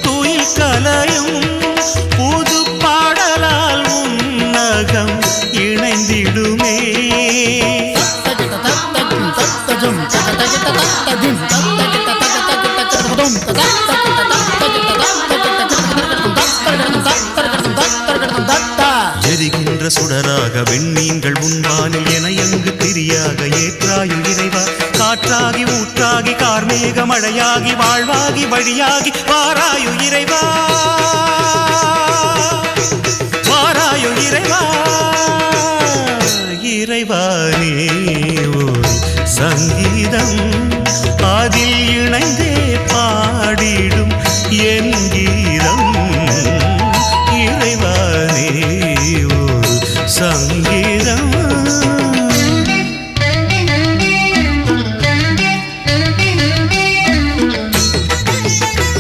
துயில் கலையும் புது பாடலால் உன்னகம் இணைந்திடுமே. எரிகின்ற சுடராக வெண்ணீங்கள் உன்வானில் என எங்கு திரியாக ஏற்றாயு இறைவா. காற்றாகி ஊற்றாகி கார்மேக மழையாகி வாழ்வாகி வழியாகி வாராயு இறைவா. வாராயு இறைவா. இறைவா நீ ஒரு சங்கீதம்